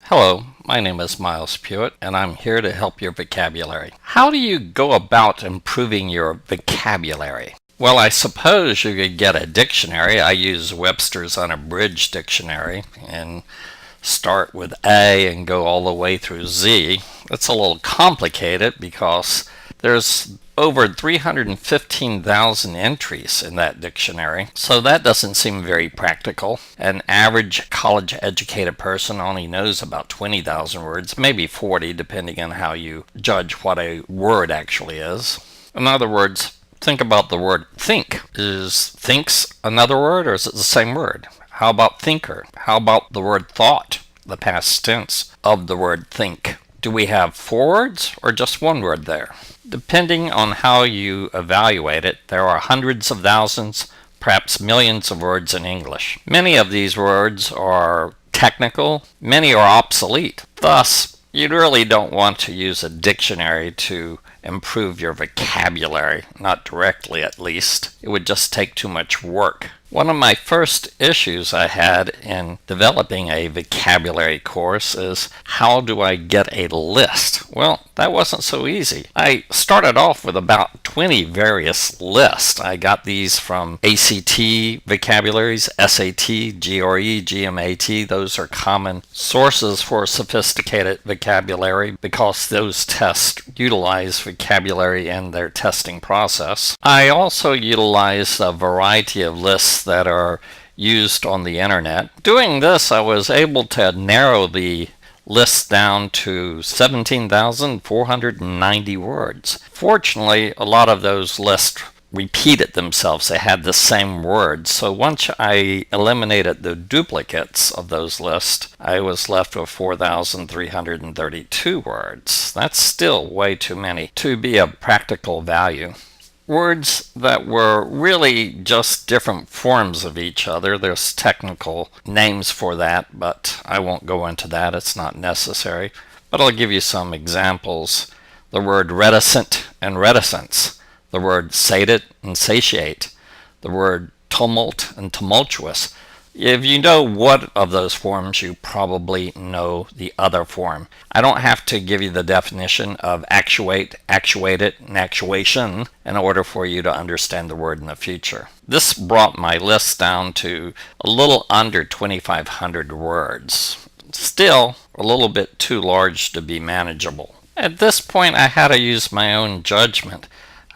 Hello, my name is Miles Pewitt, and I'm here to help your vocabulary. How do you go about improving your vocabulary? Well, I suppose you could get a dictionary. I use Webster's Unabridged Dictionary and start with A and go all the way through Z. It's a little complicated because there's over 315,000 entries in that dictionary, so that doesn't seem very practical. An average college-educated person only knows about 20,000 words, maybe 40, depending on how you judge what a word actually is. In other words, think about the word think. Is thinks another word, or is it the same word? How about thinker? How about the word thought, the past tense of the word think? Do we have 4 words or just 1 word there? Depending on how you evaluate it, there are hundreds of thousands, perhaps millions of words in English. Many of these words are technical, many are obsolete. Thus, you really don't want to use a dictionary to improve your vocabulary, not directly at least. It would just take too much work. One of my first issues I had in developing a vocabulary course is, how do I get a list? Well, that wasn't so easy. I started off with about 20 various lists. I got these from ACT vocabularies, SAT, GRE, GMAT. Those are common sources for sophisticated vocabulary because those tests utilize vocabulary in their testing process. I also utilized a variety of lists that are used on the internet. Doing this, I was able to narrow the list down to 17,490 words. Fortunately, a lot of those lists repeated themselves. They had the same words. So once I eliminated the duplicates of those lists, I was left with 4,332 words. That's still way too many to be of practical value. Words that were really just different forms of each other. There's technical names for that, but I won't go into that. It's not necessary. But I'll give you some examples. The word reticent and reticence. The word sated and satiate. The word tumult and tumultuous. If you know one of those forms, you probably know the other form. I don't have to give you the definition of actuate, actuated, and actuation in order for you to understand the word in the future. This brought my list down to a little under 2,500 words. Still a little bit too large to be manageable. At this point, I had to use my own judgment.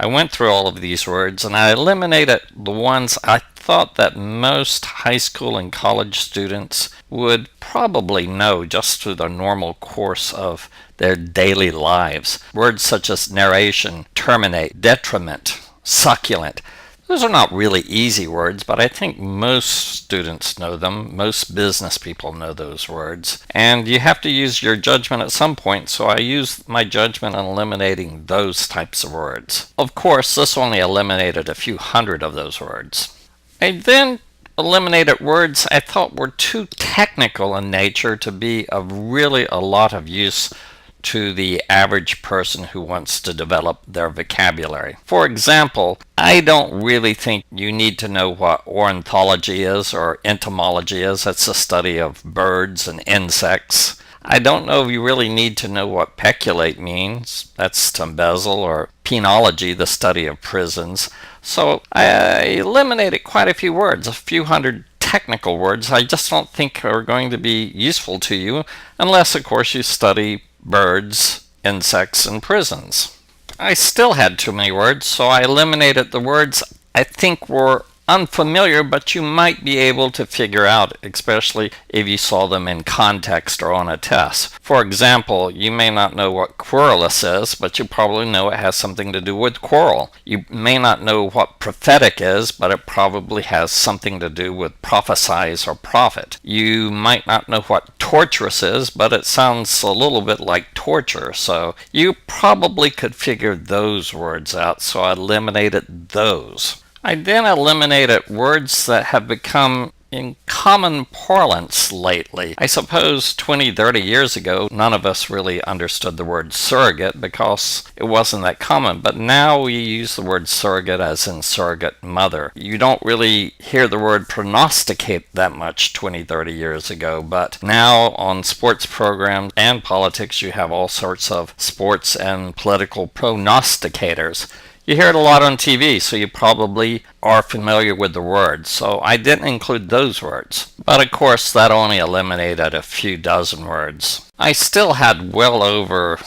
I went through all of these words and I eliminated the ones I thought that most high school and college students would probably know just through the normal course of their daily lives. Words such as narration, terminate, detriment, succulent. Those are not really easy words, but I think most students know them. Most business people know those words. And you have to use your judgment at some point, so I used my judgment on eliminating those types of words. Of course, this only eliminated a few hundred of those words. I then eliminated words I thought were too technical in nature to be of really a lot of use to the average person who wants to develop their vocabulary. For example, I don't really think you need to know what ornithology is or entomology is. That's the study of birds and insects. I don't know if you really need to know what peculate means. That's to embezzle, or penology, the study of prisons. So I eliminated quite a few words, a few hundred technical words I just don't think are going to be useful to you unless, of course, you study birds, insects, and prisons. I still had too many words, so I eliminated the words I think were unfamiliar, but you might be able to figure out, especially if you saw them in context or on a test. For example, you may not know what querulous is, but you probably know it has something to do with quarrel. You may not know what prophetic is, but it probably has something to do with prophesize or prophet. You might not know what torturous is, but it sounds a little bit like torture, so you probably could figure those words out, so I eliminated those. I then eliminated words that have become in common parlance lately. I suppose 20, 30 years ago, none of us really understood the word surrogate because it wasn't that common. But now we use the word surrogate as in surrogate mother. You don't really hear the word prognosticate that much 20, 30 years ago. But now on sports programs and politics, you have all sorts of sports and political prognosticators. You hear it a lot on TV, so you probably are familiar with the words. So I didn't include those words. But of course, that only eliminated a few dozen words. I still had well over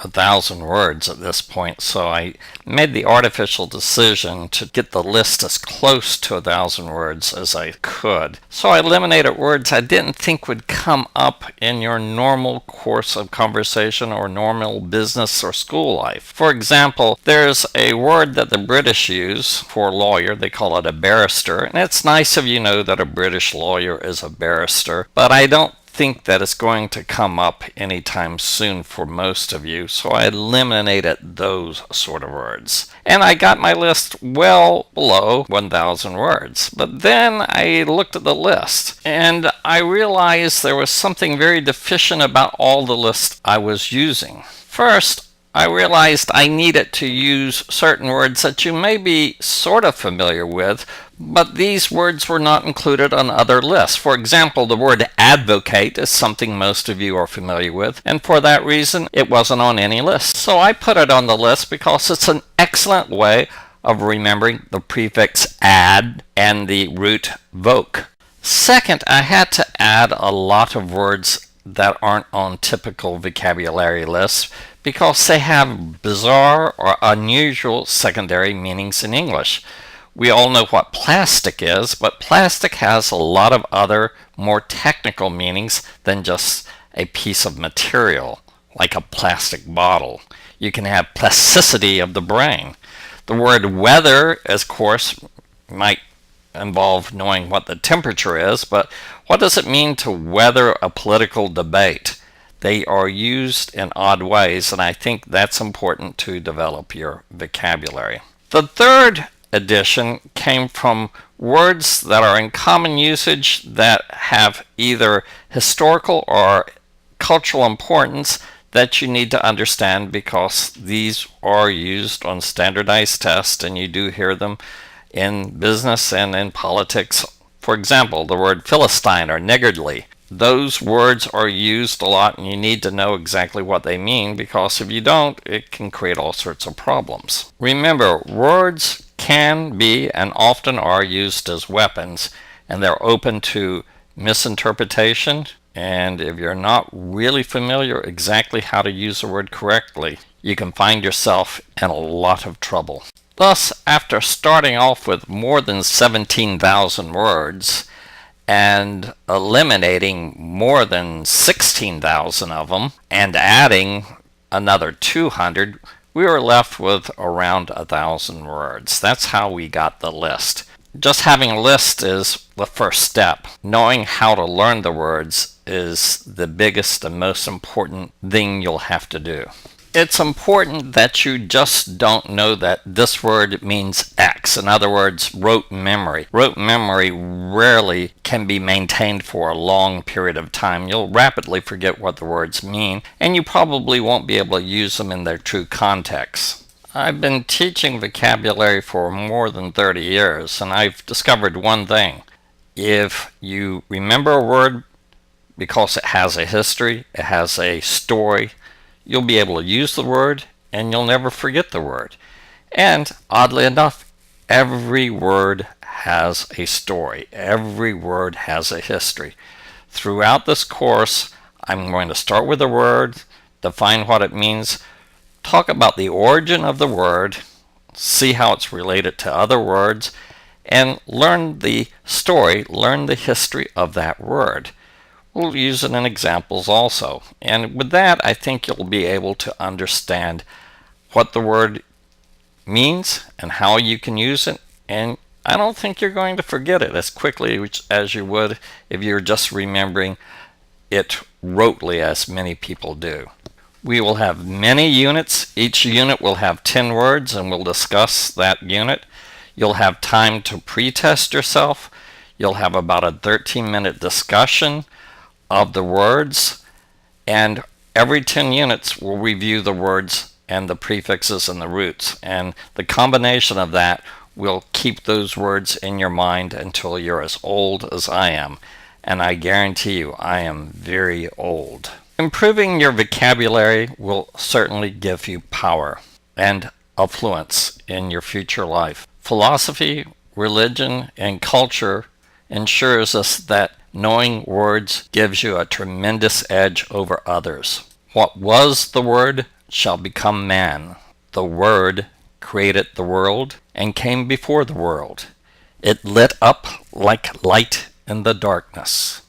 1,000 words at this point, so I made the artificial decision to get the list as close to 1,000 words as I could. So I eliminated words I didn't think would come up in your normal course of conversation or normal business or school life. For example, there's a word that the British use for lawyer. They call it a barrister, and it's nice if you know that a British lawyer is a barrister, but I don't think that it's going to come up anytime soon for most of you, so I eliminated those sort of words. And I got my list well below 1,000 words. But then I looked at the list, and I realized there was something very deficient about all the lists I was using. First, I realized I needed to use certain words that you may be sort of familiar with, but these words were not included on other lists. For example, the word advocate is something most of you are familiar with, and for that reason, it wasn't on any list. So I put it on the list because it's an excellent way of remembering the prefix ad and the root voc. Second, I had to add a lot of words that aren't on typical vocabulary lists because they have bizarre or unusual secondary meanings in English. We all know what plastic is, but plastic has a lot of other more technical meanings than just a piece of material, like a plastic bottle. You can have plasticity of the brain. The word weather, of course, might involve knowing what the temperature is, but what does it mean to weather a political debate? They are used in odd ways, and I think that's important to develop your vocabulary. The third addition came from words that are in common usage that have either historical or cultural importance that you need to understand because these are used on standardized tests and you do hear them in business and in politics. For example, the word Philistine or niggardly. Those words are used a lot and you need to know exactly what they mean because if you don't, it can create all sorts of problems. Remember, words can be and often are used as weapons and they're open to misinterpretation, and if you're not really familiar exactly how to use a word correctly, you can find yourself in a lot of trouble. Thus, after starting off with more than 17,000 words and eliminating more than 16,000 of them and adding another 200, we were left with around 1,000 words. That's how we got the list. Just having a list is the first step. Knowing how to learn the words is the biggest and most important thing you'll have to do. It's important that you just don't know that this word means X. In other words, rote memory. Rote memory rarely can be maintained for a long period of time. You'll rapidly forget what the words mean, and you probably won't be able to use them in their true context. I've been teaching vocabulary for more than 30 years, and I've discovered one thing. If you remember a word because it has a history, it has a story, you'll be able to use the word and you'll never forget the word. And oddly enough, every word has a story. Every word has a history. Throughout this course, I'm going to start with a word, define what it means, talk about the origin of the word, see how it's related to other words, and learn the story, learn the history of that word. We'll use it in examples also. And with that, I think you'll be able to understand what the word means and how you can use it. And I don't think you're going to forget it as quickly as you would if you're just remembering it rotely, as many people do. We will have many units. Each unit will have 10 words, and we'll discuss that unit. You'll have time to pre-test yourself. You'll have about a 13-minute discussion of the words, and every 10 units we'll review the words and the prefixes and the roots. And the combination of that will keep those words in your mind until you're as old as I am. And I guarantee you, I am very old. Improving your vocabulary will certainly give you power and affluence in your future life. Philosophy, religion, and culture ensures us that knowing words gives you a tremendous edge over others. What was the Word shall become man. The Word created the world and came before the world. It lit up like light in the darkness.